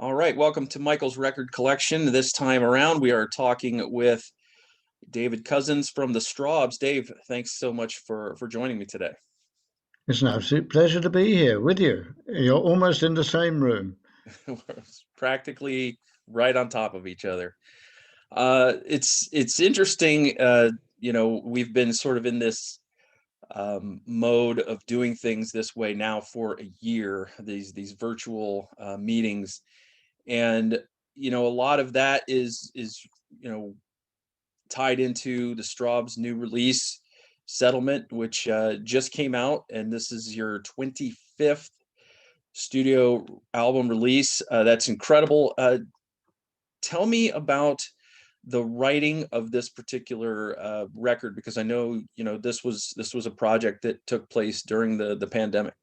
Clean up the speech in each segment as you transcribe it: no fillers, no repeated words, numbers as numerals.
All right, welcome to Michael's Record Collection. This time around, we are talking with David Cousins from the Strawbs. Dave, thanks so much for joining me today. It's an absolute pleasure to be here with you. You're almost in the same room. We're practically right on top of each other. It's interesting. We've been sort of in this mode of doing things this way now for a year. These virtual meetings, and a lot of that is tied into the Strawbs' new release, Settlement, which just came out, and this is your 25th studio album release. That's incredible. Tell me about the writing of this particular record, because I know this was a project that took place during the pandemic.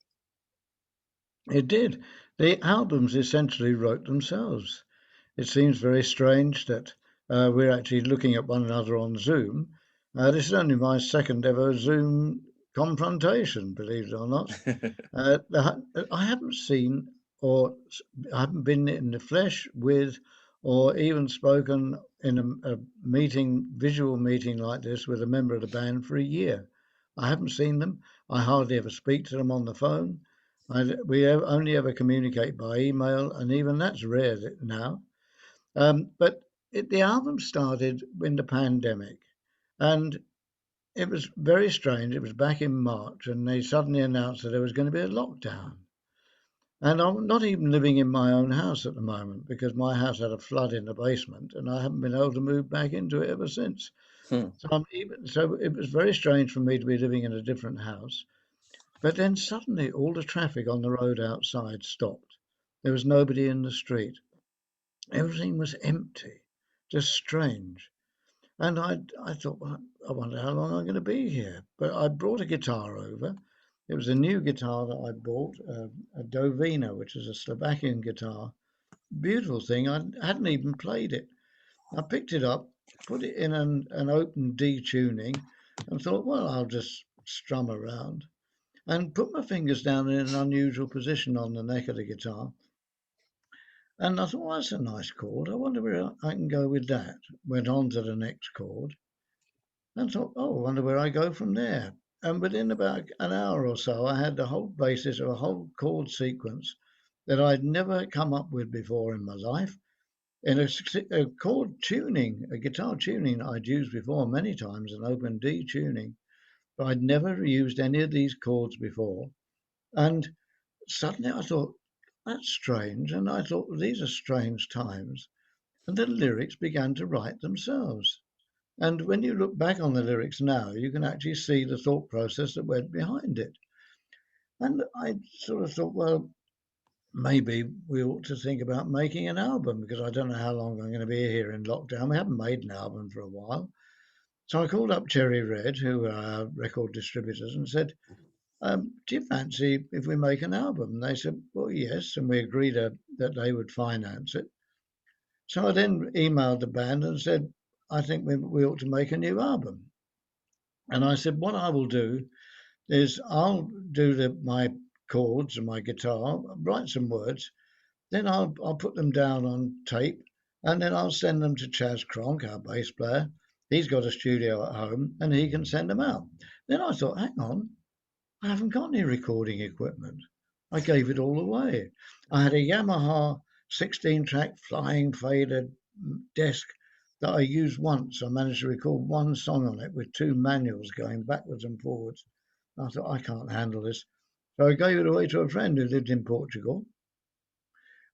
It did. The albums essentially wrote themselves. It seems very strange that we're actually looking at one another on Zoom. This is only my second ever Zoom confrontation, believe it or not. I haven't seen or I haven't been in the flesh with or even spoken in a meeting, visual meeting like this with a member of the band for a year. I haven't seen them. I hardly ever speak to them on the phone. Only ever communicate by email, and even that's rare now. The album started in the pandemic, and it was very strange. It was back in March, and they suddenly announced that there was going to be a lockdown. And I'm not even living in my own house at the moment because my house had a flood in the basement, and I haven't been able to move back into it ever since. Hmm. So it was very strange for me to be living in a different house. But then suddenly all the traffic on the road outside stopped. There was nobody in the street. Everything was empty, just strange. And I thought, well, I wonder how long I'm going to be here. But I brought a guitar over. It was a new guitar that I bought, a Dovina, which is a Slovakian guitar. Beautiful thing. I hadn't even played it. I picked it up, put it in an open D tuning, and thought, well, I'll just strum around. And put my fingers down in an unusual position on the neck of the guitar. And I thought, well, that's a nice chord. I wonder where I can go with that. Went on to the next chord and thought, oh, I wonder where I go from there. And within about an hour or so, I had the whole basis of a whole chord sequence that I'd never come up with before in my life. In a chord tuning, a guitar tuning I'd used before many times, an open D tuning, but I'd never used any of these chords before. And suddenly I thought, that's strange. And I thought, well, these are strange times. And the lyrics began to write themselves. And when you look back on the lyrics now, you can actually see the thought process that went behind it. And I sort of thought, well, maybe we ought to think about making an album because I don't know how long I'm going to be here in lockdown. We haven't made an album for a while. So I called up Cherry Red, who are our record distributors, and said, do you fancy if we make an album? And they said, well, yes. And we agreed that they would finance it. So I then emailed the band and said, I think we ought to make a new album. And I said, what I will do is I'll do my chords and my guitar, write some words, then I'll put them down on tape, and then I'll send them to Chaz Cronk, our bass player. He's got a studio at home, and he can send them out. Then I thought, hang on, I haven't got any recording equipment. I gave it all away. I had a Yamaha 16-track flying fader desk that I used once. I managed to record one song on it with two manuals going backwards and forwards. I thought, I can't handle this. So I gave it away to a friend who lived in Portugal.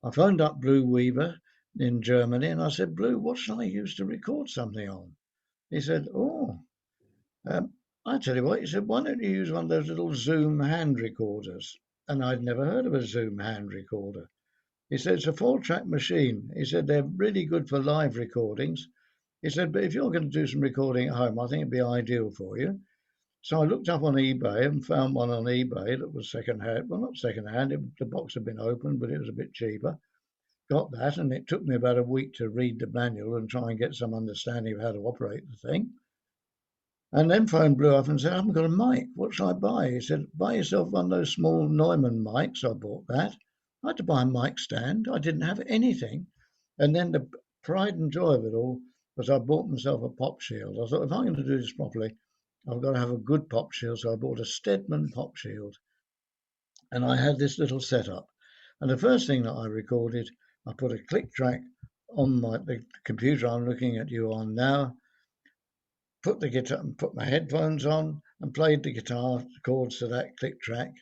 I phoned up Blue Weaver in Germany and I said, Blue, what should I use to record something on? He said, I tell you what, he said, why don't you use one of those little Zoom hand recorders? And I'd never heard of a Zoom hand recorder. He said, it's a 4-track machine. He said, they're really good for live recordings. He said, but if you're going to do some recording at home, I think it'd be ideal for you. So I looked up on eBay and found one on eBay that was second-hand. Well, not second-hand, the box had been opened, but it was a bit cheaper. Got that, and it took me about a week to read the manual and try and get some understanding of how to operate the thing. And then phoned Blue up and said, I haven't got a mic. What shall I buy? He said, buy yourself one of those small Neumann mics. I bought that. I had to buy a mic stand. I didn't have anything. And then the pride and joy of it all was I bought myself a pop shield. I thought, if I'm going to do this properly, I've got to have a good pop shield. So I bought a Stedman pop shield, and I had this little setup. And the first thing that I recorded, I put a click track on the computer I'm looking at you on now, put the guitar, put my headphones on, and played the guitar chords to that click track,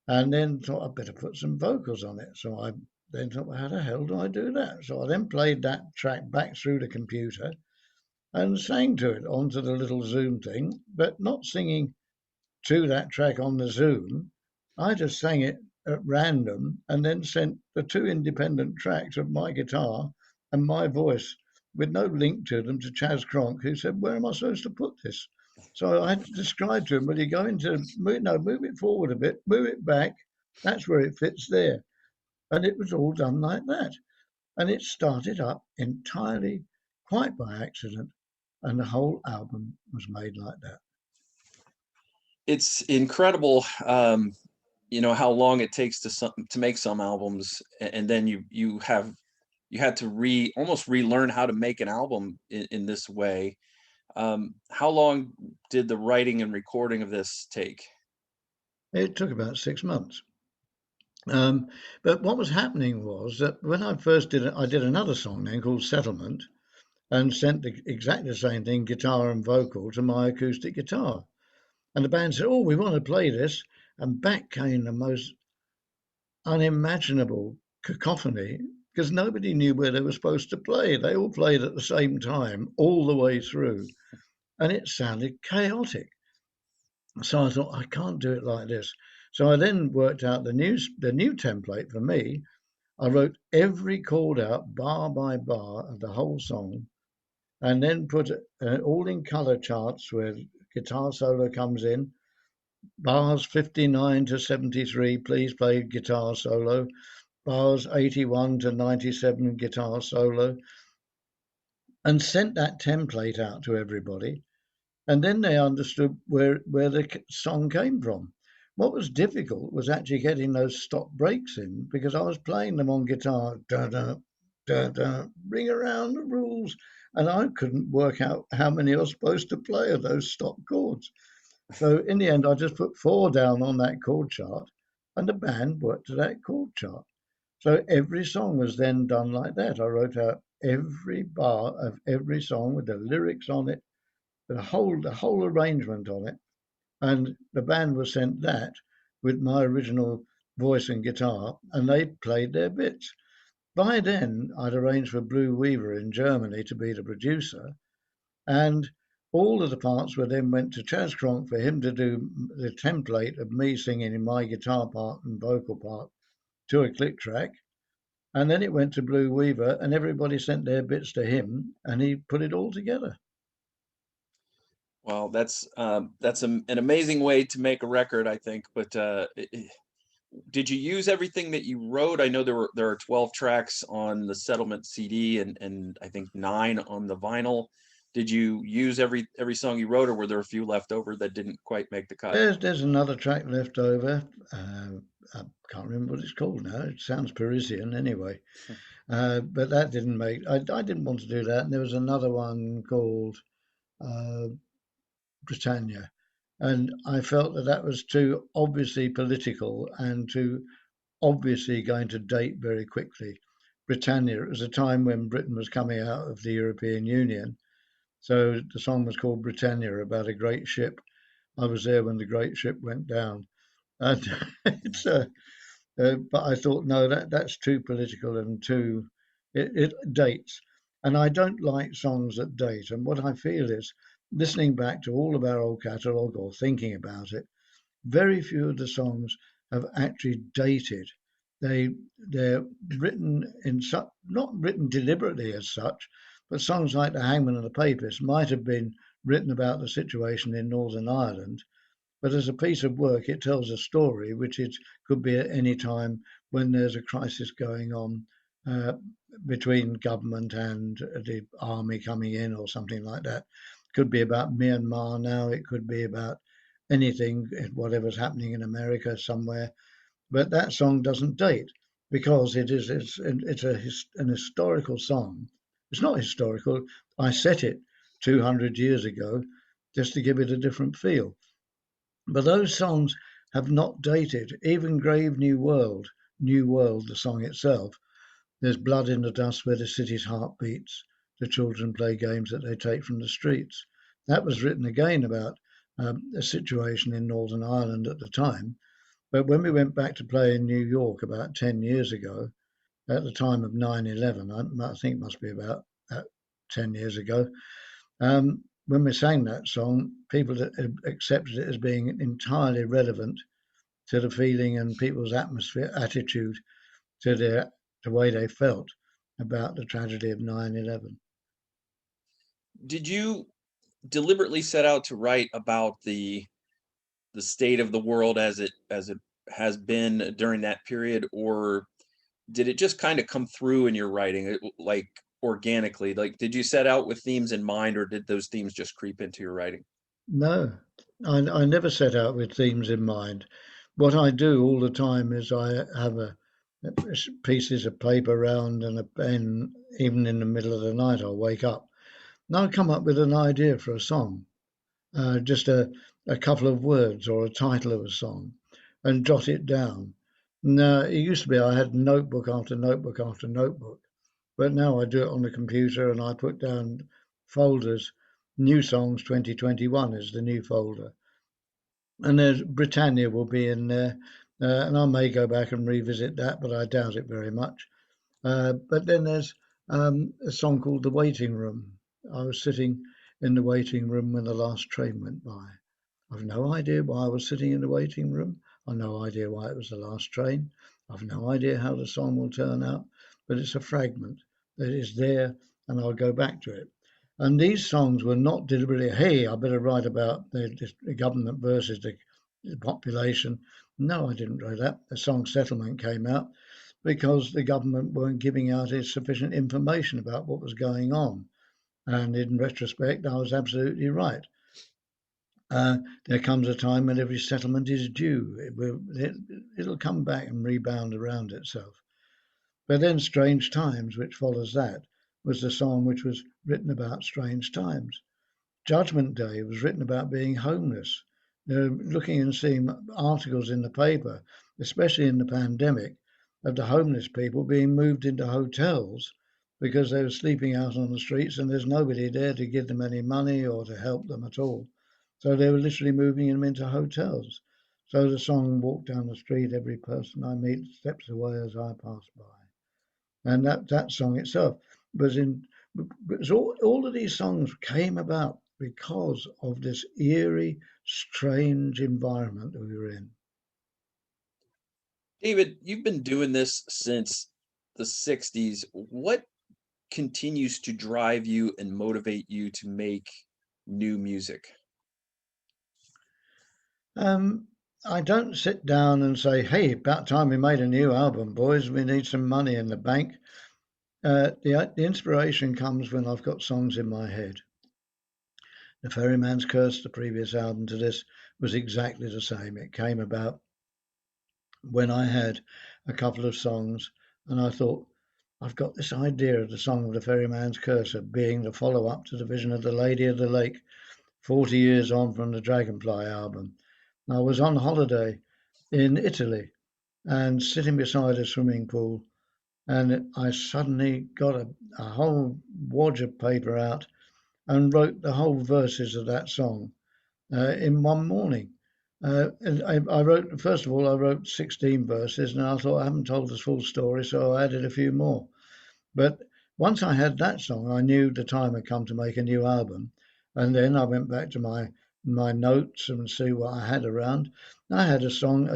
and then thought I'd better put some vocals on it. So I then thought, well, how the hell do I do that? So I then played that track back through the computer and sang to it onto the little Zoom thing, but not singing to that track on the Zoom. I just sang it at random and then sent the two independent tracks of my guitar and my voice with no link to them to Chaz Cronk, who said, "Where am I supposed to put this?" So I had to describe to him, "Well, you go into, move it forward a bit, move it back. That's where it fits there." And it was all done like that. And it started up entirely quite by accident. And the whole album was made like that. It's incredible, how long it takes to make some albums, and then you had to almost relearn how to make an album in this way. How long did the writing and recording of this take? It took about 6 months. Um, but what was happening was that when I first did it, I did another song then called Settlement and sent exactly the same thing, guitar and vocal, to my acoustic guitar. And the band said, "Oh, we want to play this." And back came the most unimaginable cacophony because nobody knew where they were supposed to play. They all played at the same time, all the way through, and it sounded chaotic. So I thought, I can't do it like this. So I then worked out the new template for me. I wrote every chord out bar by bar of the whole song, and then put all in color charts where guitar solo comes in. Bars 59 to 73, please play guitar solo. Bars 81 to 97, guitar solo. And sent that template out to everybody. And then they understood where the song came from. What was difficult was actually getting those stop breaks in because I was playing them on guitar, da da da da, ring around the rules, and I couldn't work out how many I was supposed to play of those stop chords. So in the end, I just put four down on that chord chart, and the band worked to that chord chart. So every song was then done like that. I wrote out every bar of every song with the lyrics on it, the whole arrangement on it, and the band was sent that with my original voice and guitar, and they played their bits. By then, I'd arranged for Blue Weaver in Germany to be the producer, and all of the parts were then went to Chaz Cronk for him to do the template of me singing in my guitar part and vocal part to a click track. And then it went to Blue Weaver, and everybody sent their bits to him, and he put it all together. Well, that's an amazing way to make a record, I think. But did you use everything that you wrote? I know there are 12 tracks on the Settlement CD and I think 9 on the vinyl. Did you use every song you wrote, or were there a few left over that didn't quite make the cut? There's another track left over. I can't remember what it's called now. It sounds Parisian anyway. But that didn't make. I didn't want to do that. And there was another one called uh, Britannia, and I felt that that was too obviously political and too obviously going to date very quickly. Britannia. It was a time when Britain was coming out of the European Union, so the song was called Britannia, about a great ship. I was there when the great ship went down, and it's but I thought, no, that's too political and too it dates, and I don't like songs that date. And what I feel is, listening back to all of our old catalogue or thinking about it, very few of the songs have actually dated. They they're written in such, not written deliberately as such, but songs like The Hangman and the Papist might have been written about the situation in Northern Ireland, but as a piece of work, it tells a story which it could be at any time when there's a crisis going on uh, between government and the army coming in or something like that. Could be about Myanmar now. It could be about anything, whatever's happening in America somewhere. But that song doesn't date. because an historical song. It's not historical. I set it 200 years ago just to give it a different feel. But those songs have not dated. Even Grave New World, the song itself, there's blood in the dust where the city's heart beats. The children play games that they take from the streets. That was written again about a situation in Northern Ireland at the time. But when we went back to play in New York about 10 years ago, at the time of 9/11, I think it must be about 10 years ago, when we sang that song, people accepted it as being entirely relevant to the feeling and people's attitude to the way they felt about the tragedy of 9/11. Did you deliberately set out to write about the state of the world as it has been during that period, or did it just kind of come through in your writing, like organically? Like, did you set out with themes in mind, or did those themes just creep into your writing? No, I never set out with themes in mind. What I do all the time is I have pieces of paper around and a pen. Even in the middle of the night, I'll wake up and I'll come up with an idea for a song, just a couple of words or a title of a song, and jot it down. Now, it used to be I had notebook after notebook after notebook, but now I do it on the computer and I put down folders. New songs 2021 is the new folder, and there's Britannia will be in there, and I may go back and revisit that, but I doubt it very much. But then there's a song called The Waiting Room. I was sitting in the waiting room when the last train went by. I've no idea why I was sitting in the waiting room. I've no idea why it was the last train. I've no idea how the song will turn out, but it's a fragment that is there, and I'll go back to it. And these songs were not deliberately, hey, I better write about the government versus the population. No, I didn't write that. The song Settlement came out because the government weren't giving out sufficient information about what was going on. And in retrospect, I was absolutely right. There comes a time when every settlement is due. It'll come back and rebound around itself. But then Strange Times, which follows that, was the song which was written about strange times. Judgment Day was written about being homeless. Looking and seeing articles in the paper, especially in the pandemic, of the homeless people being moved into hotels because they were sleeping out on the streets and there's nobody there to give them any money or to help them at all. So they were literally moving them into hotels. So the song Walk Down the Street, Every Person I Meet Steps Away as I Pass By. And that song itself was in, because all of these songs came about because of this eerie, strange environment that we were in. David, you've been doing this since the 60s. What continues to drive you and motivate you to make new music? Um, I don't sit down and say, "Hey, about time we made a new album, boys. We need some money in the bank." The inspiration comes when I've got songs in my head. The Ferryman's Curse, the previous album to this, was exactly the same. It came about when I had a couple of songs, and I thought, I've got this idea of the song of the Ferryman's Curse of being the follow up to the Vision of the Lady of the Lake, 40 years on from the Dragonfly album. I was on holiday in Italy and sitting beside a swimming pool, and I suddenly got a whole wad of paper out and wrote the whole verses of that song in one morning. And I wrote, first of all, I wrote 16 verses, and I thought I haven't told the full story, so I added a few more. But once I had that song, I knew the time had come to make a new album. And then I went back to my notes and see what I had around. I had a song,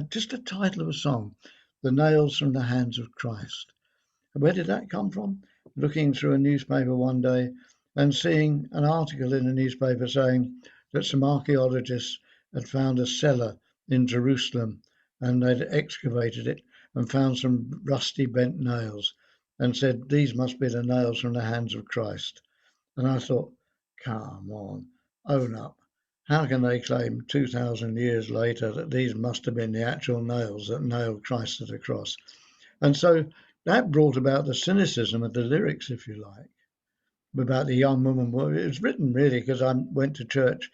just a title of a song, "The Nails from the Hands of Christ." Where did that come from? Looking through a newspaper one day and seeing an article in the newspaper saying that some archaeologists had found a cellar in Jerusalem and they'd excavated it and found some rusty bent nails and said these must be the nails from the hands of Christ. And I thought, come on, own up. How can they claim 2,000 years later that these must have been the actual nails that nailed Christ to the cross? And so that brought about the cynicism of the lyrics, if you like, about the young woman. Well, it was written really because I went to church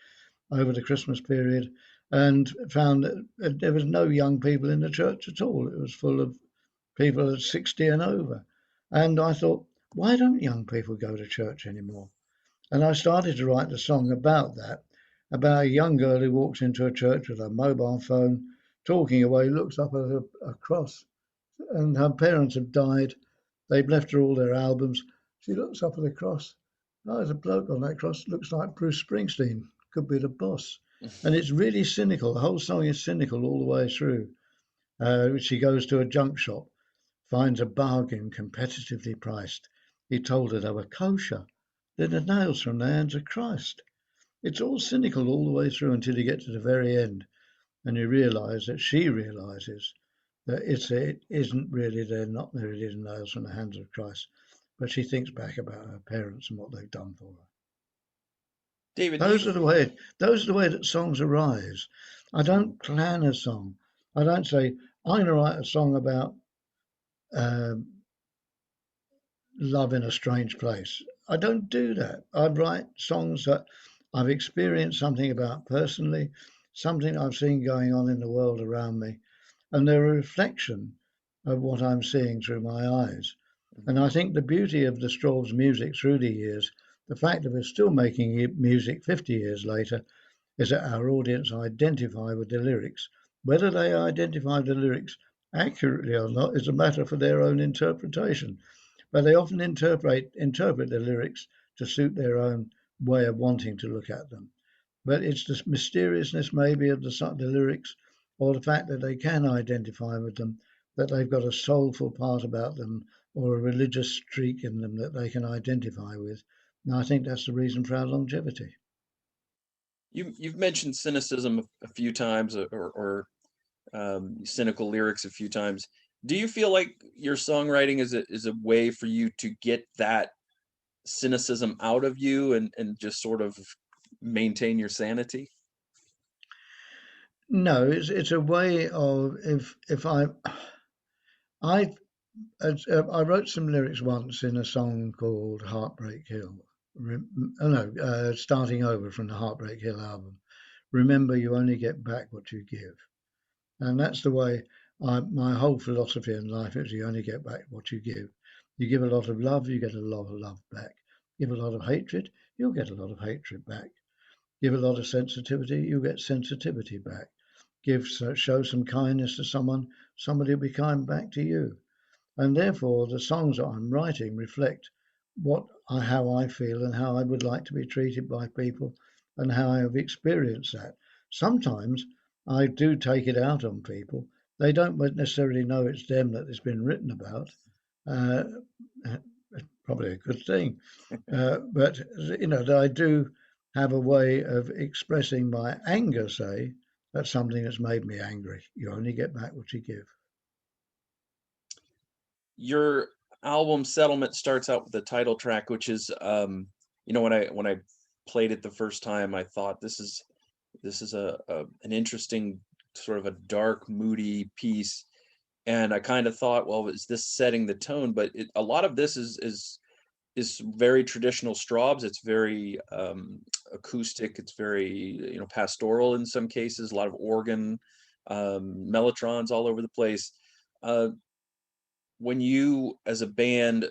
over the Christmas period and found that there was no young people in the church at all. It was full of people at 60 and over. And I thought, why don't young people go to church anymore? And I started to write a song about that, about a young girl who walks into a church with a mobile phone, talking away, looks up at a cross, and her parents have died. They've left her all their albums. She looks up at the cross. Oh, there's a bloke on that cross. Looks like Bruce Springsteen. Could be the boss. And it's really cynical. The whole song is cynical all the way through. She goes to a junk shop, finds a bargain competitively priced. He told her they were kosher. They're the nails from the hands of Christ. It's all cynical all the way through until you get to the very end and you realise that she realises that it isn't really, they're not really the nails from the hands of Christ, but she thinks back about her parents and what they've done for her. David, Those are the way that songs arise. I Mhm. don't plan a song. I don't say I'm going to write a song about um love in a strange place. I don't do that. I write songs that I've experienced something about personally, something I've seen going on in the world around me, and they're a reflection of what I'm seeing through my eyes. And Mhm. I think the beauty of the Strawbs music through the years, the fact that we're still making music 50 years later, is that our audience identify with the lyrics. Whether they identify with the lyrics accurately or not is a matter for their own interpretation, but they often interpret the lyrics to suit their own way of wanting to look at them. But it's the mysteriousness maybe of the lyrics, or the fact that they can identify with them, that they've got a soulful part about them, or a religious streak in them that they can identify with. And I think that's the reason for our longevity. You've mentioned cynicism a few times, or cynical lyrics a few times. Do you feel like your songwriting is a way for you to get that cynicism out of you and just sort of maintain your sanity? No, it's a way of if I I wrote some lyrics once in a song called Heartbreak Hill. Oh no, starting over from the Heartbreak Hill album. Remember, you only get back what you give, and that's the way my whole philosophy in life is: you only get back what you give. You give a lot of love, you get a lot of love back. Give a lot of hatred, you'll get a lot of hatred back. Give a lot of sensitivity, you'll get sensitivity back. Show some kindness to someone, somebody will be kind back to you. And therefore, the songs that I'm writing reflect how I feel and how I would like to be treated by people and how I have experienced that. Sometimes I do take it out on people. They don't necessarily know it's them that it's been written about. Uh, Probably a good thing. But that I do have a way of expressing my anger, say, at something that's made me angry. You only get back what you give. Your album Settlement starts out with the title track, which is when I played it the first time, I thought this is a an interesting sort of a dark, moody piece. And I kind of thought, well, is this setting the tone? But a lot of this is very traditional Strawbs. It's very acoustic. It's very pastoral in some cases. A lot of organ, mellotrons all over the place. Uh, when you, as a band,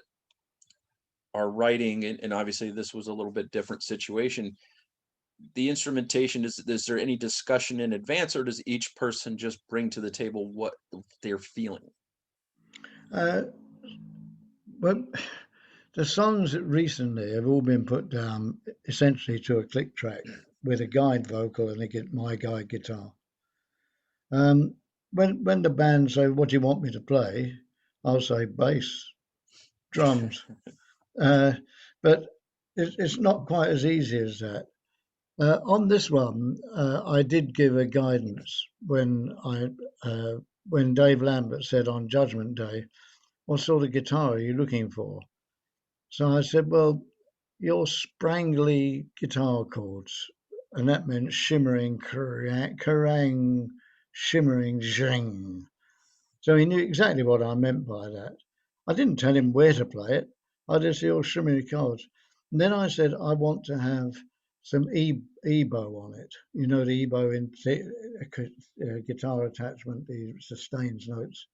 are writing, and obviously this was a little bit different situation, the instrumentation, is there any discussion in advance, or does each person just bring to the table what they're feeling? Uh, well, the songs that recently have all been put down essentially to a click track with a guide vocal and my guide guitar. Um, when the band say, "What do you want me to play?" I'll say bass, drums. Uh, but it's not quite as easy as that. On this one, I did give a guidance when Dave Lambert said on Judgment Day, "What sort of guitar are you looking for?" So I said, "Well, your sprangly guitar chords," and that meant shimmering, kerrang, shimmering, zhing. So he knew exactly what I meant by that. I didn't tell him where to play it. I just said, "Oh, show me the chords." And then I said, "I want to have some ebow on it. You know, the ebow in guitar attachment, the sustains notes."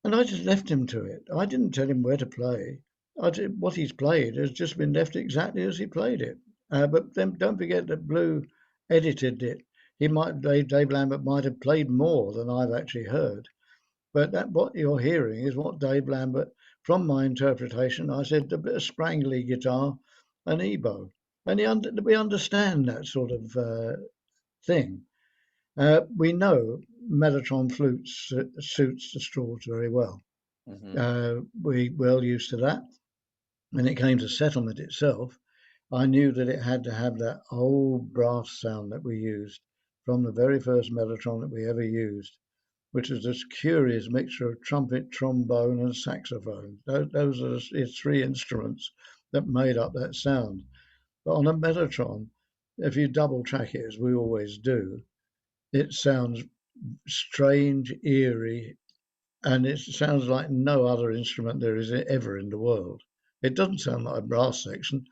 And I just left him to it. I didn't tell him where to play. What he's played has just been left exactly as he played it. But then don't forget that Blue edited it. Dave Lambert might have played more than I've actually heard. But that what you're hearing is what Dave Lambert, from my interpretation, I said a bit of sprangly guitar and ebow, and we understand that sort of thing. We know Mellotron flutes suits the Strawbs very well. Hmm. We well used to that. When it came to Settlement itself, I knew that it had to have that old brass sound that we used from the very first Mellotron that we ever used, which is this curious mixture of trumpet, trombone, and saxophone. Those are its three instruments that made up that sound. But on a Mellotron, if you double track it, as we always do, it sounds strange, eerie, and it sounds like no other instrument there is ever in the world. It doesn't sound like a brass section,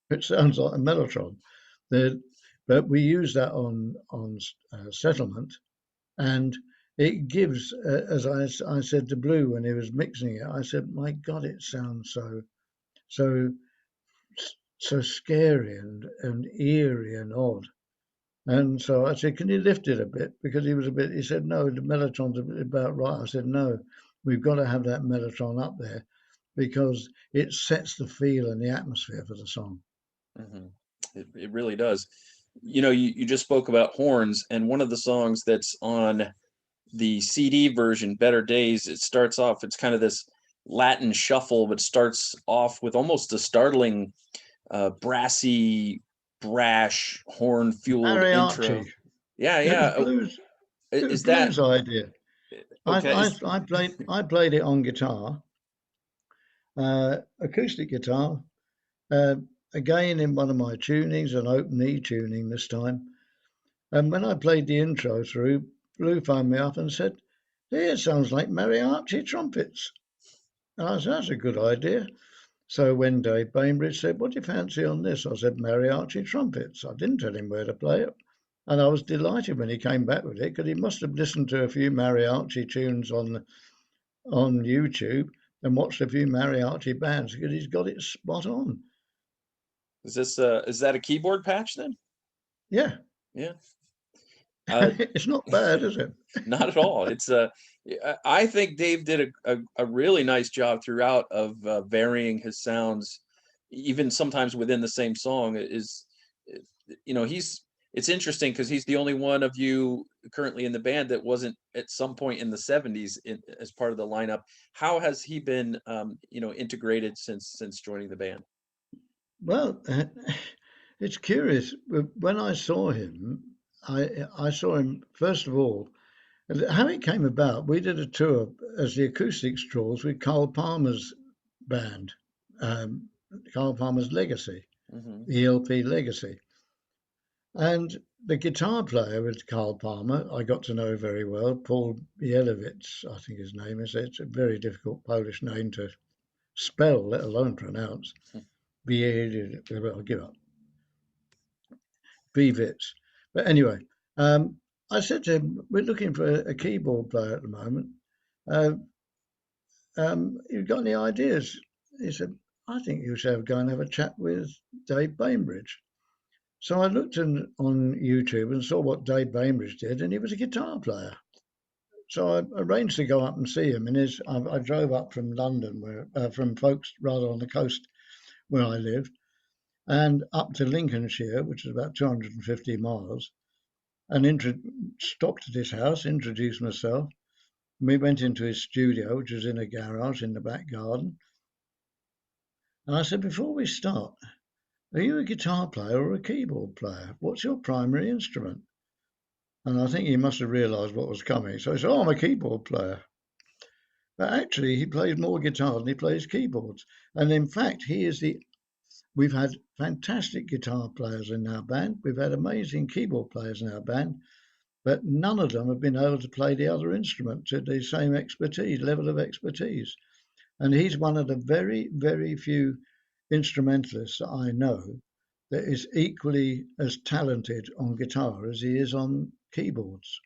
it sounds like a mellotron. The, but we use that on Settlement, and it gives, I said to Blue when he was mixing it, I said, "My God, it sounds so so scary and eerie and odd." And so I said, "Can you lift it a bit?" Because he said, "No, the mellotron's about right." I said, "No, we've got to have that mellotron up there because it sets the feel and the atmosphere for the song." Hmm. It really does. You just spoke about horns, and one of the songs that's on the CD version, Better Days, it starts off, it's kind of this Latin shuffle, but starts off with almost a startling, brassy, brash, horn-fueled intro. Mariachi. Yeah, It was yeah. blues. It was Is that blues idea. okay? I played it on guitar, acoustic guitar. Uh, Again in one of my tunings, an open E tuning this time. And when I played the intro through, Blue phoned me up and said, "Hey, it sounds like mariachi trumpets." And I said, "That's a good idea." So when Dave Bainbridge said, "What do you fancy on this?" I said, "Mariachi trumpets." I didn't tell him where to play it. And I was delighted when he came back with it because he must have listened to a few mariachi tunes on YouTube and watched a few mariachi bands because he's got it spot on. Is that a keyboard patch then? Yeah, Yeah. Uh, it's not bad, is it? Not at all. I think Dave did a really nice job throughout of varying his sounds, even sometimes within the same song. Uh, it's interesting because he's the only one of you currently in the band that wasn't at some point in the 70s as part of the lineup. How has he been, integrated since joining the band? Well, it's curious. When I saw him, I saw him first of all. How it came about, we did a tour as the Acoustic Strawbs with Carl Palmer's band, um, Carl Palmer's Legacy, Hmm. the LP Legacy. And the guitar player with Carl Palmer, I got to know very well, Paul Bielewicz, I think his name is. It's a very difficult Polish name to spell, let alone pronounce. I'll give up. Biewicz. But anyway, I said to him, "We're looking for a keyboard player at the moment. Uh, you got any ideas?" He said, "I think you should go and have a chat with Dave Bainbridge." So I looked on YouTube and saw what Dave Bainbridge did, and he was a guitar player. So I arranged to go up and see him. I drove up from London, from folks rather on the coast where I lived, and up to Lincolnshire, which is about 250 miles, and stopped at his house, introduced myself. We went into his studio, which was in a garage in the back garden. And I said, "Before we start, are you a guitar player or a keyboard player? What's your primary instrument?" And I think he must have realised what was coming. So he said, "Oh, I'm a keyboard player." But actually, he plays more guitar than he plays keyboards. And in fact, we've had fantastic guitar players in our band. We've had amazing keyboard players in our band. but none of them have been able to play the other instrument to the same level of expertise. And he's one of the very, very few instrumentalists that I know that is equally as talented on guitar as he is on keyboards.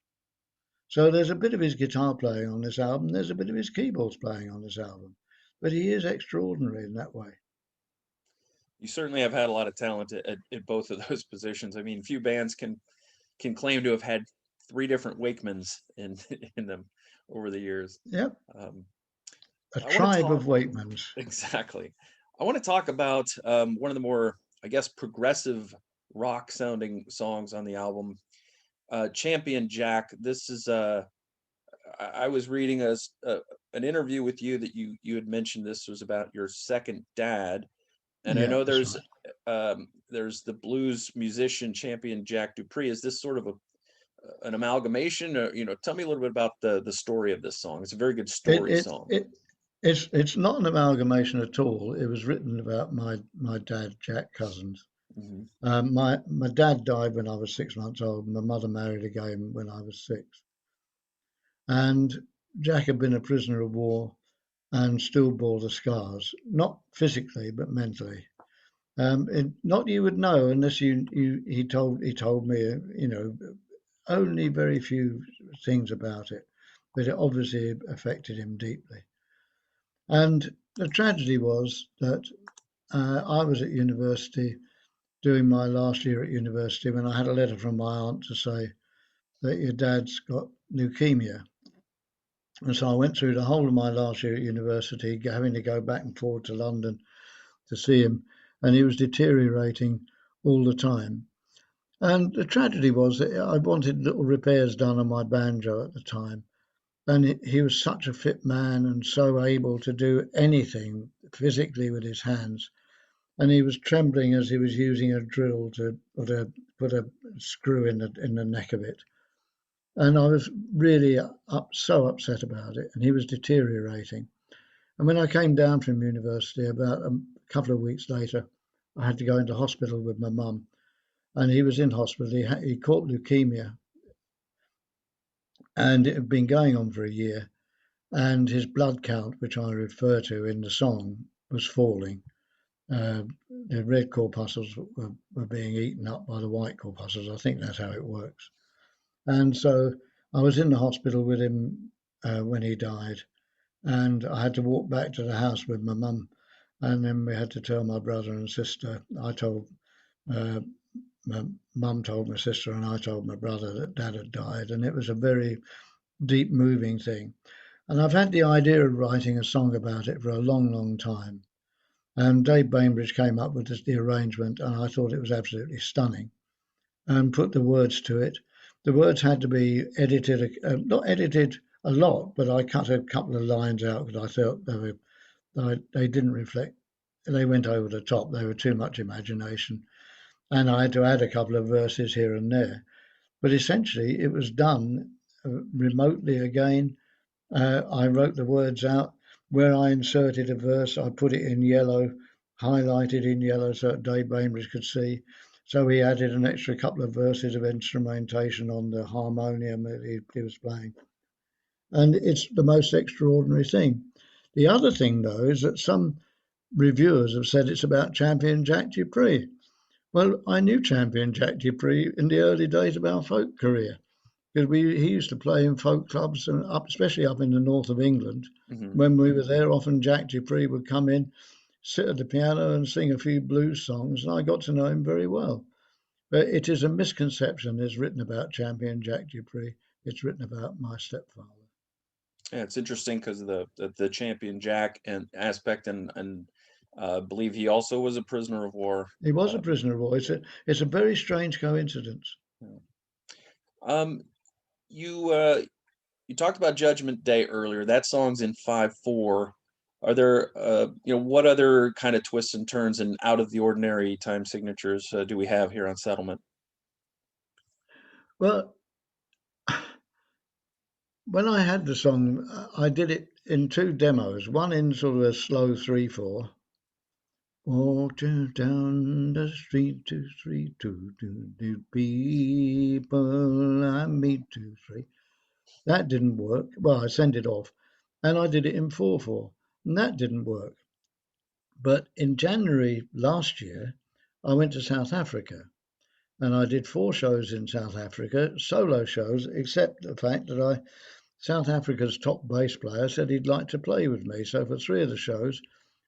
So there's a bit of his guitar playing on this album, there's a bit of his keyboards playing on this album, but he is extraordinary in that way. You certainly have had a lot of talent at both of those positions. I mean, few bands can claim to have had three different Wakemans in in them over the years. Yep, Um, a I want to tribe talk of Waitmans. exactly. I want to talk about one of the more, I guess, progressive rock sounding songs on the album, Champion Jack. This is I was reading an interview with you that you had mentioned this was about your second dad, and I Yeah, know that's right. there's the blues musician Champion Jack Dupree. Is this sort of an amalgamation? Or, tell me a little bit about the story of this song. It's a very good It story it song. it it's not an amalgamation at all. It was written about my dad, Jack Cousins. Hmm. My dad died when I was 6 months old. My mother married again when I was six, and Jack had been a prisoner of war and still bore the scars, not physically but mentally. Not you would know unless he told me, only very few things about it, but it obviously affected him deeply. And the tragedy was that I was at university doing my last year at university when I had a letter from my aunt to say that your dad's got leukemia. And so I went through the whole of my last year at university, having to go back and forward to London to see him, and he was deteriorating all the time. And the tragedy was that I wanted little repairs done on my banjo at the time. And he was such a fit man and so able to do anything physically with his hands. And he was trembling as he was using a drill to put a screw in the neck of it. And I was really so upset about it. And he was deteriorating. And when I came down from university, about a couple of weeks later, I had to go into hospital with my mum. And he was in hospital. He caught leukemia, and it had been going on for a year. And his blood count, which I refer to in the song, was falling. The red corpuscles were being eaten up by the white corpuscles. I think that's how it works. And so I was in the hospital with him when he died, and I had to walk back to the house with my mum, and then we had to tell my brother and sister. Uh, my mum told my sister, and I told my brother that dad had died, and it was a very deep, moving thing. And I've had the idea of writing a song about it for a long, long time. And Dave Bainbridge came up with the arrangement, and I thought it was absolutely stunning, and put the words to it. The words had to be edited, not edited a lot, but I cut a couple of lines out because I felt they didn't reflect. They went over the top. They were too much imagination, and I had to add a couple of verses here and there. But essentially, it was done remotely again. I wrote the words out. Where I inserted a verse, I put it in yellow, highlighted in yellow so that Dave Bainbridge could see. So he added an extra couple of verses of instrumentation on the harmonium that he was playing. And it's the most extraordinary thing. The other thing, though, is that some reviewers have said it's about Champion Jack Dupree. Well, I knew Champion Jack Dupree in the early days of our folk career because he used to play in folk clubs and especially up in the north of England. Hmm. When we were there, often Jack Dupree would come in, sit at the piano, and sing a few blues songs, and I got to know him very well. But it is a misconception that's written about Champion Jack Dupree. It's written about my stepfather. Yeah, it's interesting because of the Champion Jack and aspect, and believe he also was a prisoner of war. He was a Uh, prisoner of war. It's a very strange coincidence. yeah. um, you you talked about Judgment Day earlier. That song's in 5/4. Are there, what other kind of twists and turns and out of the ordinary time signatures do we have here on Settlement? Well, when I had the song, I did it in two demos. One in sort of a slow 3/4, Walked down the street, 232, two people I meet, 2 3. That didn't work. Well, I sent it off, and I did it in 4/4, and that didn't work. But in January last year, I went to South Africa, and I did 4 shows in South Africa, solo shows, except the fact that South Africa's top bass player said he'd like to play with me. So for 3 of the shows,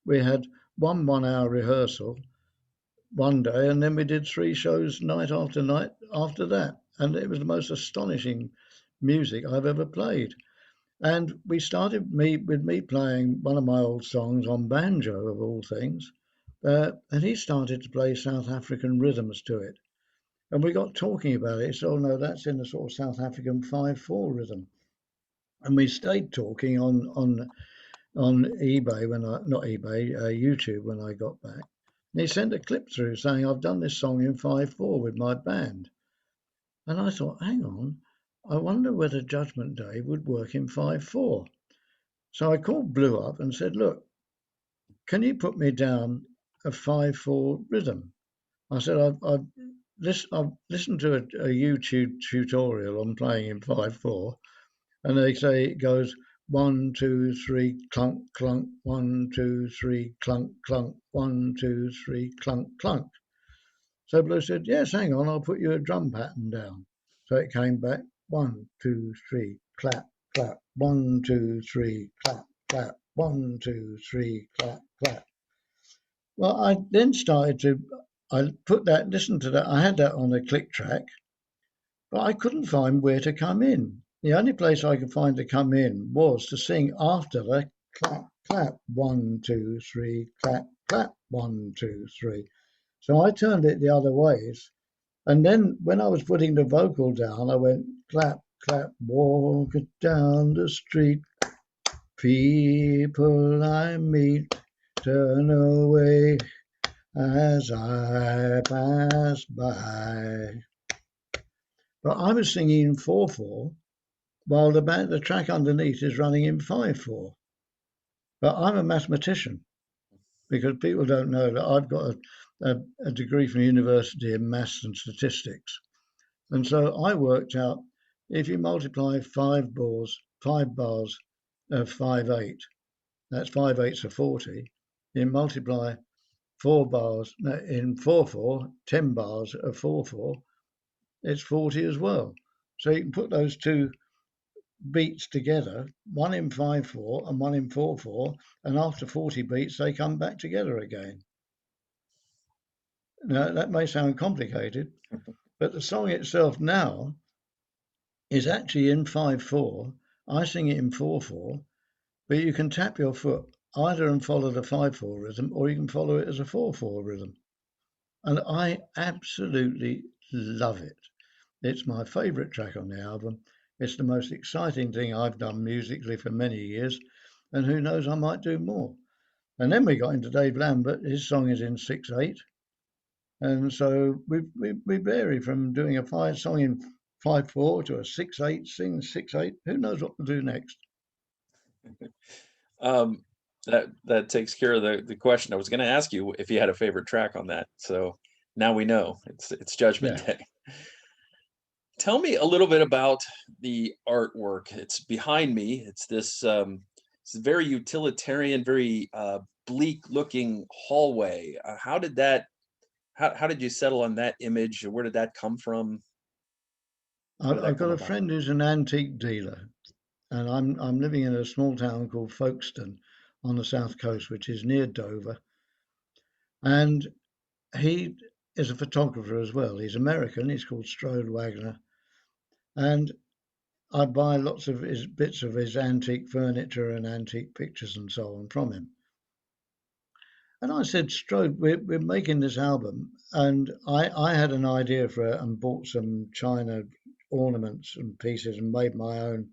we had 1 1-hour rehearsal one day, and then we did 3 shows night after night after that. And it was the most astonishing music I've ever played. And we started with me playing one of my old songs on banjo, of all things. And he started to play South African rhythms to it. And we got talking about it. So, no, that's in the sort of South African 5/4 rhythm. And we stayed talking on eBay when I not eBay YouTube when I got back. And he sent a clip through saying I've done this song in 5/4 with my band. And I thought, hang on, I wonder whether Judgment Day would work in 5/4. So I called Blue up and said, look, can you put me down a 5/4 rhythm? I said, I've listened to a YouTube tutorial on playing in 5/4, and they say it goes 1 2 3 clunk clunk, 1 2 3 clunk clunk, 1 2 3 clunk clunk. So Blue said, yes, hang on, I'll put you a drum pattern down. So it came back 1 2 3 clap clap, 1 2 3 clap clap, 1 2 3 clap clap. Well, I then I listened to that. I had that on a click track, but I couldn't find where to come in. The only place I could find to come in was to sing after the clap, clap, 1 2 3 clap, clap, 1 2 3. So I turned it the other ways. And then when I was putting the vocal down, I went clap, clap, walk it down the street. People I meet turn away as I pass by. But I was singing in 4/4 while the track underneath is running in 5/4. But I'm a mathematician because people don't know that I've got a degree from university in maths and statistics. And so I worked out if you multiply 5 bars of 5/8, that's 5/8 of 40. You multiply 4 bars in 4/4, 10 bars of 4/4, it's 40 as well. So you can put those two beats together, one in 5/4 and one in 4/4, and after 40 beats, they come back together again. Now, that may sound complicated, but the song itself now is actually in 5/4. I sing it in 4/4, but you can tap your foot either and follow the 5/4 rhythm, or you can follow it as a 4/4 rhythm. And I absolutely love it. It's my favourite track on the album. It's the most exciting thing I've done musically for many years, and who knows, I might do more. And then we got into Dave Lambert. His song is in 6/8, and so we vary from doing a song in 5/4 to a 6/8, sing 6/8. Who knows what we'll do next? Um, that takes care of the question. I was gonna ask you if you had a favorite track on that, so now we know. It's Judgment Yeah, Day. Tell me a little bit about the artwork. It's behind me. It's very utilitarian, very, bleak looking hallway. How did you settle on that image? Where did that come from? How did that I've come got a about? friend who's an antique dealer, and I'm living in a small town called Folkestone on the south coast, which is near Dover. And he is a photographer as well. He's American. He's called Strode Wagner, and I buy lots of his bits of his antique furniture and antique pictures and so on from him. And I said, Strode, we're making this album, and I had an idea for it and bought some china ornaments and pieces and made my own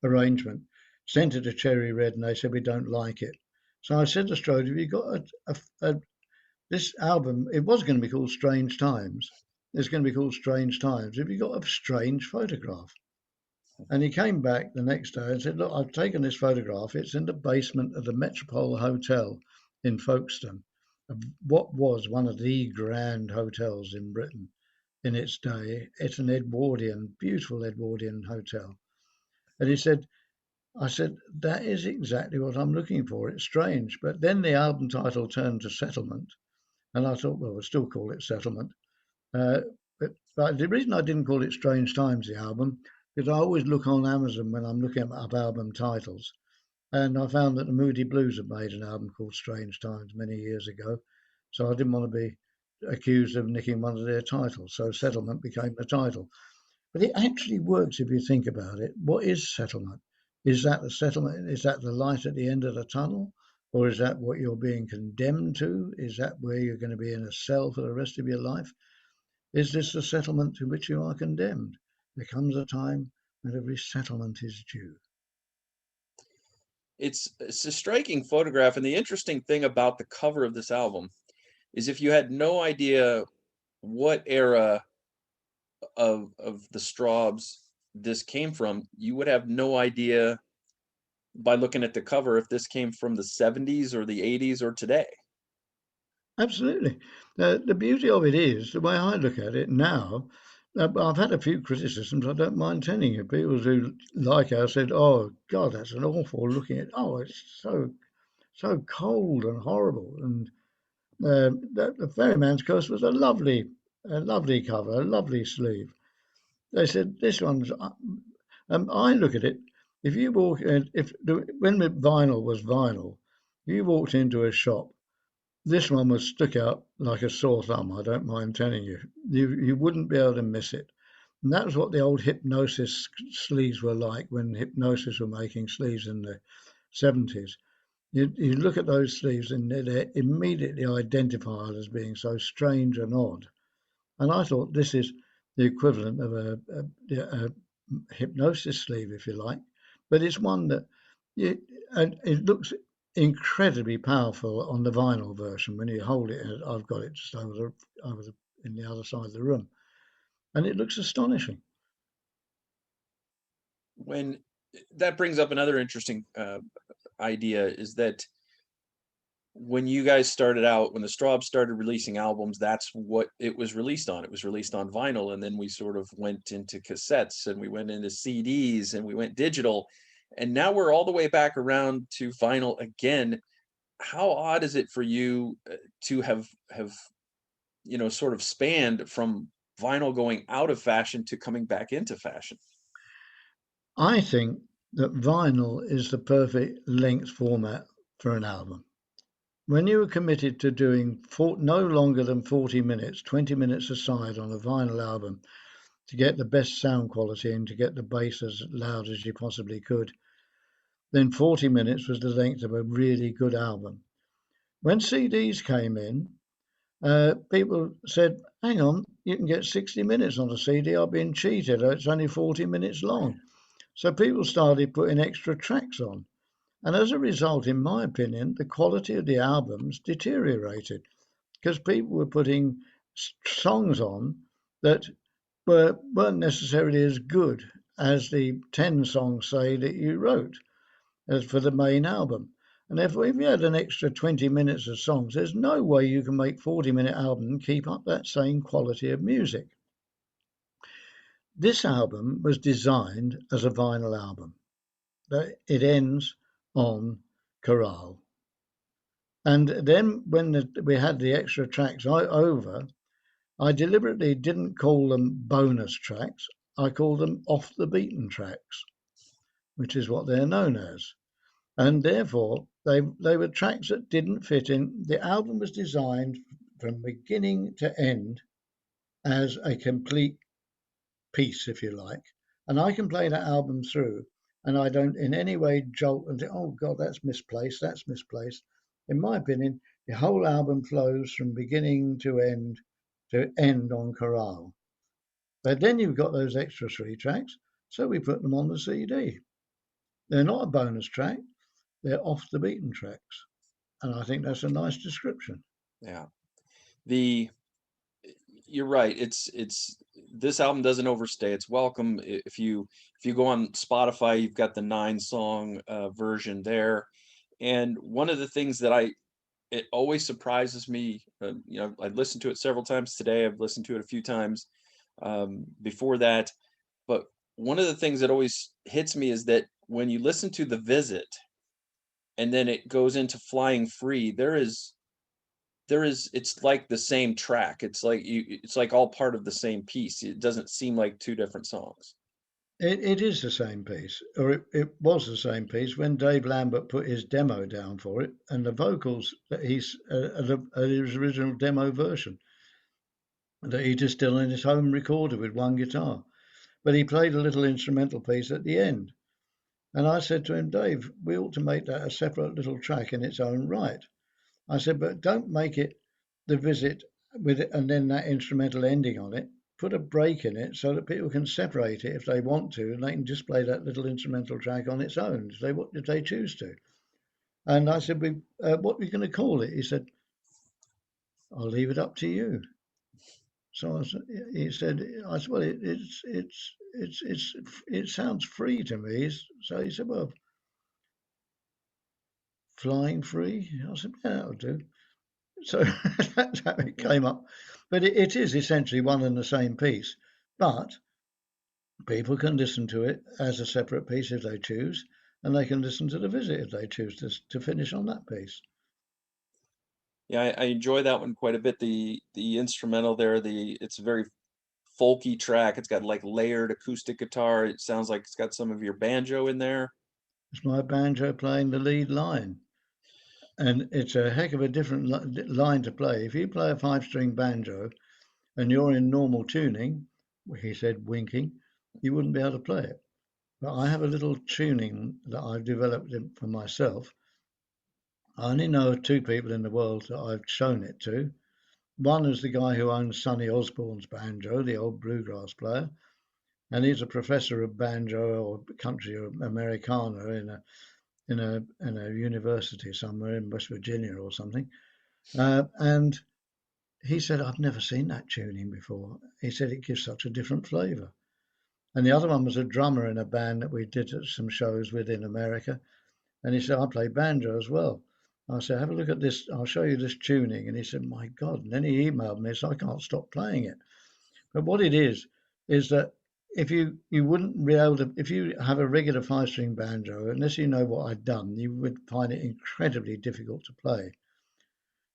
arrangement. Sent it to Cherry Red, and they said we don't like it. So I said to Strode, have you got this album? It was going to be called Strange Times. It's going to be called Strange Times. Have you got a strange photograph? And he came back the next day and said, look, I've taken this photograph. It's in the basement of the Metropole Hotel in Folkestone. of what was one of the grand hotels in Britain in its day. It's an Edwardian, beautiful Edwardian hotel. And he said, I said, that is exactly what I'm looking for. It's strange. But then the album title turned to Settlement. And I thought, well, we'll still call it Settlement. Uh, but the reason I didn't call it Strange Times, the album, because I always look on Amazon when I'm looking up album titles. And I found that the Moody Blues had made an album called Strange Times many years ago. So I didn't want to be accused of nicking one of their titles. So Settlement became the title. But it actually works if you think about it. What is settlement? Is that the settlement? Is that the light at the end of the tunnel? Or is that what you're being condemned to? Is that where you're going to be in a cell for the rest of your life? Is this the settlement to which you are condemned? There comes a time when every settlement is due. It's a striking photograph, and the interesting thing about the cover of this album is if you had no idea what era of the Strawbs this came from, you would have no idea by looking at the cover if this came from the 70s or the 80s or today. Absolutely. The beauty of it is, the way I look at it now, I've had a few criticisms, I don't mind telling you. People who like it said, oh, God, that's an awful looking at, oh, it's so cold and horrible. And the Ferryman's Curse was a lovely cover, a lovely sleeve. They said, this one's, I look at it, if you walk, when the vinyl was vinyl, you walked into a shop, this one was stuck out like a sore thumb, I don't mind telling you. You wouldn't be able to miss it. And that was what the old Hypnosis sleeves were like when Hypnosis were making sleeves in the 70s. You look at those sleeves and they're immediately identified as being so strange and odd. And I thought this is the equivalent of a Hypnosis sleeve, if you like, but it's one that and it looks incredibly powerful on the vinyl version when you hold it. I've got it just in the other side of the room, and it looks astonishing. When that brings up another interesting idea is that when you guys started out, when the Strawbs started releasing albums, that's what it was released on. It was released on vinyl, and then we sort of went into cassettes, and we went into CDs, and we went digital, and now we're all the way back around to vinyl again. How odd is it for you to have sort of spanned from vinyl going out of fashion to coming back into fashion? I think that vinyl is the perfect length format for an album. When you are committed to doing no longer than 40 minutes, 20 minutes aside on a vinyl album to get the best sound quality and to get the bass as loud as you possibly could, then 40 minutes was the length of a really good album. When CDs came in, people said, hang on, you can get 60 minutes on a CD. I've been cheated. It's only 40 minutes long. So people started putting extra tracks on. And as a result, in my opinion, the quality of the albums deteriorated because people were putting songs on that weren't necessarily as good as the 10 songs, say, that you wrote as for the main album. And therefore, if you had an extra 20 minutes of songs, there's no way you can make 40-minute album and keep up that same quality of music. This album was designed as a vinyl album. It ends on chorale. And then when we had the extra tracks over, I deliberately didn't call them bonus tracks. I called them off the beaten tracks, which is what they're known as. And therefore, they were tracks that didn't fit in. The album was designed from beginning to end as a complete piece, if you like. And I can play that album through, and I don't in any way jolt and say, "Oh God, that's misplaced. That's misplaced." In my opinion, the whole album flows from beginning to end on chorale. But then you've got those extra three tracks, so we put them on the CD. They're not a bonus track; they're off the beaten tracks, and I think that's a nice description. Yeah. The You're right. It's this album doesn't overstay its welcome. If you go on Spotify, you've got the 9 song version there. And one of the things that it always surprises me. I've listened to it several times today. I've listened to it a few times before that. But one of the things that always hits me is that when you listen to The Visit and then it goes into Flying Free, it's like the same track. It's like all part of the same piece. It doesn't seem like two different songs. It is the same piece, or it was the same piece when Dave Lambert put his demo down for it, and the vocals that his original demo version that he just did on his home recorder with one guitar. But he played a little instrumental piece at the end. And I said to him, Dave, we ought to make that a separate little track in its own right. I said, but don't make it The Visit with it and then that instrumental ending on it. Put a break in it so that people can separate it if they want to, and they can just play that little instrumental track on its own if they choose to. And I said, what are we going to call it? He said, I'll leave it up to you. So he said, I said, well, it sounds free to me. So he said, well, Flying Free. I said, yeah, that'll do. So that's how it came up. But it is essentially one and the same piece. But people can listen to it as a separate piece if they choose, and they can listen to The Visit if they choose to finish on that piece. Yeah, I enjoy that one quite a bit. The instrumental there, it's a very folky track. It's got like layered acoustic guitar. It sounds like it's got some of your banjo in there. It's my banjo playing the lead line. And it's a heck of a different line to play. If you play a five-string banjo and you're in normal tuning, he said, winking, you wouldn't be able to play it. But I have a little tuning that I've developed for myself. I only know of two people in the world that I've shown it to. One is the guy who owns Sonny Osborne's banjo, the old bluegrass player, and he's a professor of banjo or country or Americana in a university somewhere in West Virginia or something. And he said, I've never seen that tuning before. He said it gives such a different flavour. And the other one was a drummer in a band that we did some shows with in America. And he said, I play banjo as well. I said, have a look at this. I'll show you this tuning. And he said, my God. And then he emailed me, so I can't stop playing it. But what it is that if you wouldn't be able to, if you have a regular five-string banjo, unless you know what I'd done, you would find it incredibly difficult to play.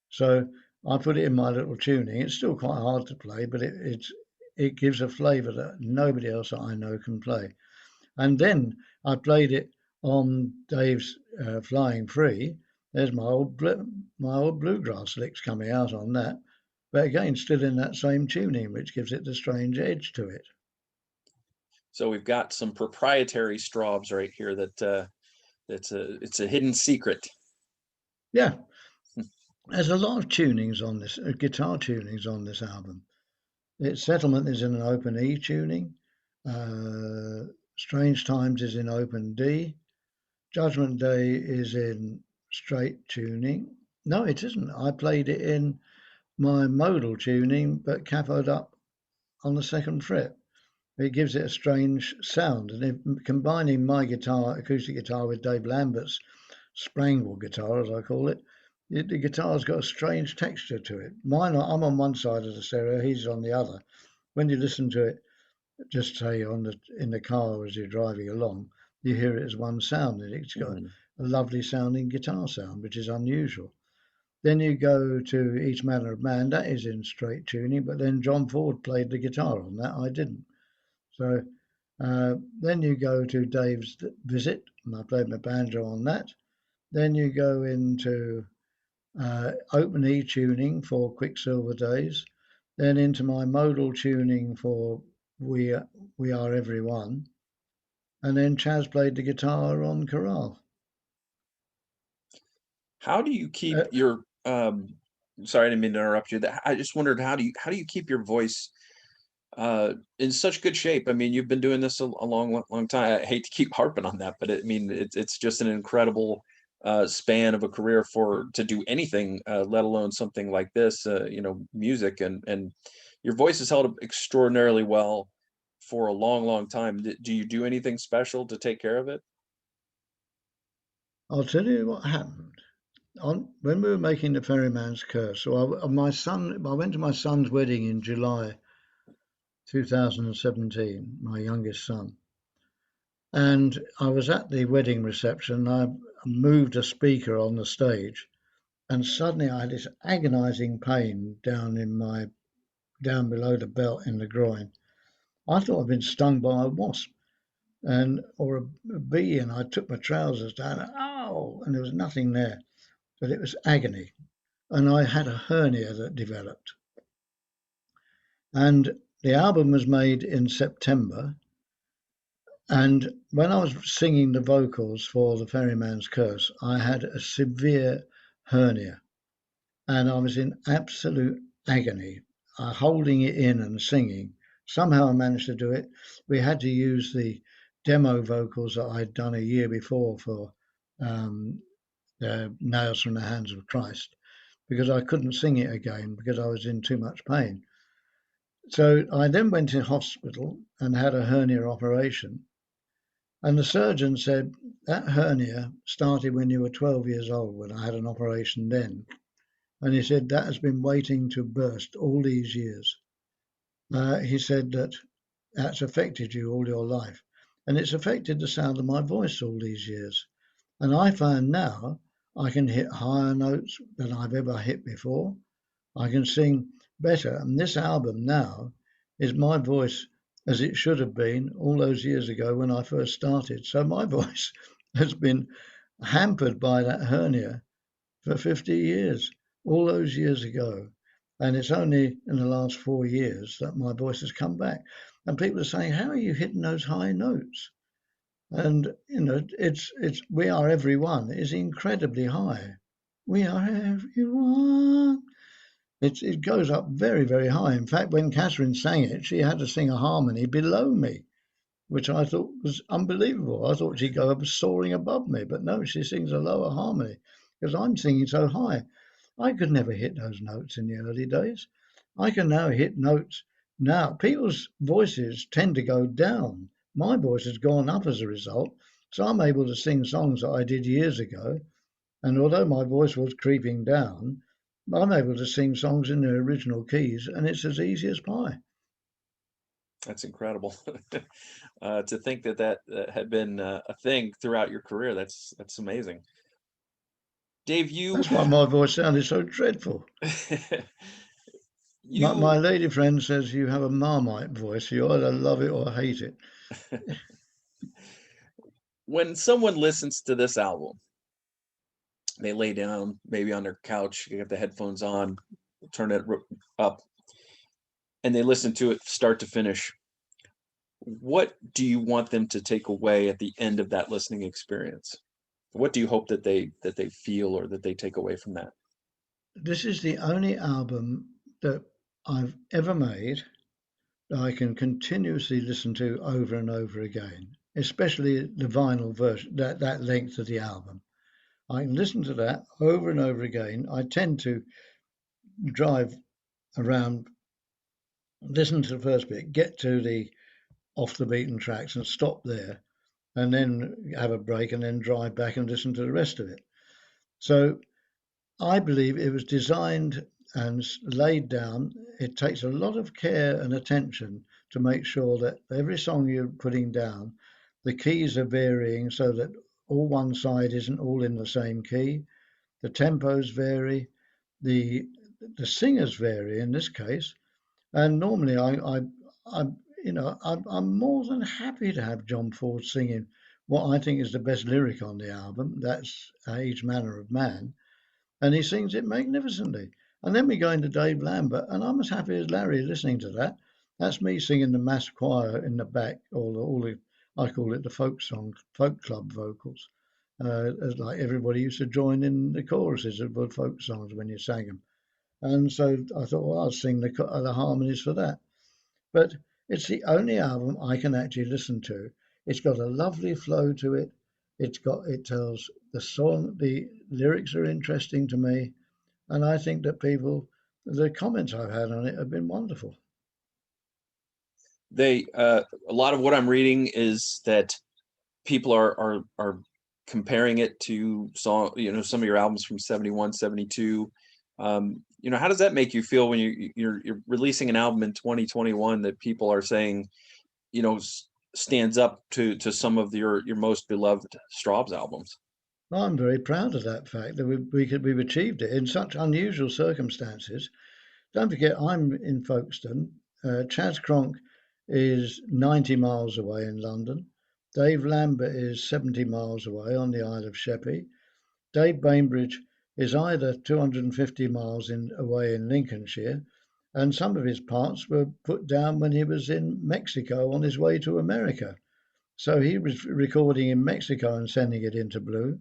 So I put it in my little tuning. It's still quite hard to play, but it gives a flavour that nobody else that I know can play. And then I played it on Dave's Flying Free. There's my old bluegrass licks coming out on that, but again, still in that same tuning, which gives it the strange edge to it. So we've got some proprietary Strawbs right here it's a hidden secret. Yeah, there's a lot of tunings on this, guitar tunings on this album. Its Settlement is in an open E tuning. Uh, Strange Times is in open D. Judgment Day is in straight tuning. No, it isn't. I played it in my modal tuning, but capoed up on the second fret. It gives it a strange sound. And if, combining my guitar, acoustic guitar, with Dave Lambert's Sprangle guitar, as I call it, the guitar's got a strange texture to it. I'm on one side of the stereo, he's on the other. When you listen to it, just say in the car as you're driving along, you hear it as one sound, and it's got Mhm. a lovely sounding guitar sound, which is unusual. Then you go to Each Manner of Man, that is in straight tuning, but then John Ford played the guitar on that, I didn't. So then you go to Dave's Visit, and I played my banjo on that. Then you go into open E tuning for Quicksilver Days, then into my modal tuning for We We Are Everyone, and then Chaz played the guitar on Chorale. How do you Uh, keep your sorry, I didn't mean to interrupt you. I just wondered how do you keep your voice in such good shape? I mean, you've been doing this a long time. I hate to keep harping on that, but I mean, it's just an incredible span of a career for to do anything, let alone something like this. Music and your voice has held up extraordinarily well for a long time. Do you do anything special to take care of it? I'll tell you what happened. on when we were making the Ferryman's Curse. So I went to my son's wedding in July 2017, my youngest son, and I was at the wedding reception. I moved a speaker on the stage, and suddenly I had this agonising pain down below the belt in the groin. I thought I'd been stung by a wasp or a bee, and I took my trousers down. And there was nothing there, but it was agony. And I had a hernia that developed. And the album was made in September. And when I was singing the vocals for The Ferryman's Curse, I had a severe hernia and I was in absolute agony, holding it in and singing. Somehow I managed to do it. We had to use the demo vocals that I'd done a year before for um, Nails from the Hands of Christ because I couldn't sing it again because I was in too much pain. So I then went to hospital and had a hernia operation. And the surgeon said that hernia started when you were 12 years old, when I had an operation then. And he said that has been waiting to burst all these years. He said that that's affected you all your life. And it's affected the sound of my voice all these years. And I find now I can hit higher notes than I've ever hit before. I can sing better. And this album now is my voice as it should have been all those years ago when I first started. So my voice has been hampered by that hernia for 50 years, all those years ago. And it's only in the last 4 years that my voice has come back. And people are saying, how are you hitting those high notes? And it's we are everyone is incredibly high. We are everyone. It goes up very, very high. In fact, when Catherine sang it, she had to sing a harmony below me, which I thought was unbelievable. I thought she'd go up soaring above me, but no, she sings a lower harmony because I'm singing so high. I could never hit those notes in the early days. I can now hit notes. Now, people's voices tend to go down. My voice has gone up as a result. So I'm able to sing songs that I did years ago. And although my voice was creeping down, I'm able to sing songs in their original keys, and it's as easy as pie. That's incredible. To think that had been a thing throughout your career. That's amazing. Dave, That's why my voice sounded so dreadful. My you, lady friend says you have a Marmite voice. You either love it or hate it. when someone listens to this album, they lay down maybe on their couch, you get the headphones on, turn it up, and they listen to it start to finish. What do you want them to take away at the end of that listening experience? What do you hope that they feel or that they take away from that? This is the only album that I've ever made that I can continuously listen to over and over again, especially the vinyl version, that length of the album. I can listen to that over and over again. I tend to drive around, listen to the first bit, get to the off the beaten tracks and stop there, and then have a break and then drive back and listen to the rest of it. So I believe it was designed and laid down. It takes a lot of care and attention to make sure that every song you're putting down, the keys are varying so that all one side isn't all in the same key. The tempos vary, the the singers vary in this case, and normally I I'm more than happy to have John Ford singing what I think is the best lyric on the album. That's Age Manner of Man, and he sings it magnificently. And then we go into Dave Lambert, and I'm as happy as Larry listening to that. That's me singing the mass choir in the back, all the I call it the folk song, folk club vocals. As like everybody used to join in the choruses of the folk songs when you sang them. And so I thought, well, I'll sing the harmonies for that. But it's the only album I can actually listen to. It's got a lovely flow to it. It tells the song, the lyrics are interesting to me, and I think that the comments I've had on it have been wonderful. They A lot of what I'm reading is that people are comparing it to some of your albums from 71, 72. How does that make you feel when you're releasing an album in 2021 that people are saying, stands up to some of your most beloved Strawbs albums? I'm very proud of that fact that we've achieved it in such unusual circumstances. Don't forget, I'm in Folkestone. Chaz Cronk is 90 miles away in London. Dave Lambert is 70 miles away on the Isle of Sheppey. Dave Bainbridge is either 250 miles away in Lincolnshire, and some of his parts were put down when he was in Mexico on his way to America. So he was recording in Mexico and sending it into Blue.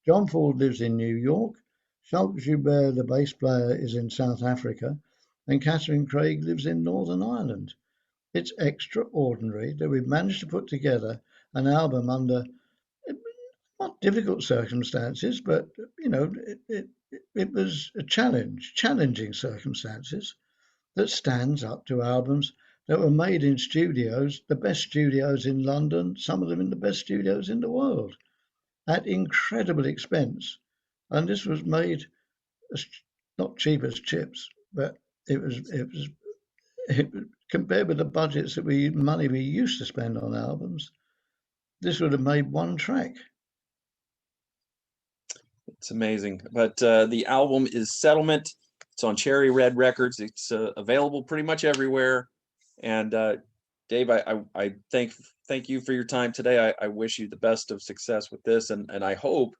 John Ford lives in New York. Schalk Joubert, the bass player, is in South Africa, and Catherine Craig lives in Northern Ireland. It's extraordinary that we've managed to put together an album under not difficult circumstances, but it was a challenging circumstances that stands up to albums that were made in studios, the best studios in London, some of them in the best studios in the world, at incredible expense. And this was made as not cheap as chips, but it compared with the budgets that money we used to spend on albums. This would have made one track. It's amazing. But the album is Settlement. It's on Cherry Red Records. It's available pretty much everywhere. And Dave, I thank you for your time today. I wish you the best of success with this, and I hope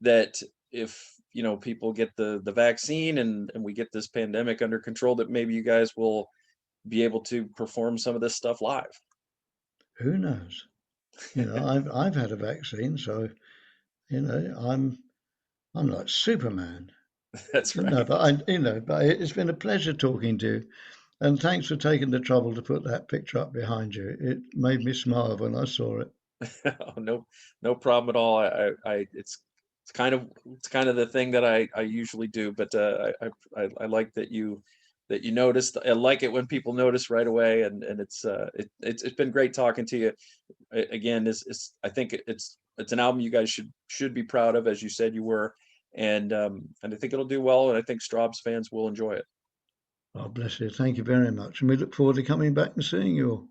that if people get the vaccine and we get this pandemic under control, that maybe you guys will be able to perform some of this stuff live. Who knows? I've had a vaccine, so I'm like Superman. That's No, right. but it's been a pleasure talking to you, and thanks for taking the trouble to put that picture up behind you. It made me smile when I saw it. Oh, no problem at all. It's kind of the thing that I usually do, but I like that you noticed. I like it when people notice right away, and it's been great talking to you. Again, I think it's an album you guys should be proud of, as you said you were, and I think it'll do well, and I think Strawbs fans will enjoy it. Oh, bless you. Thank you very much. And we look forward to coming back and seeing you all.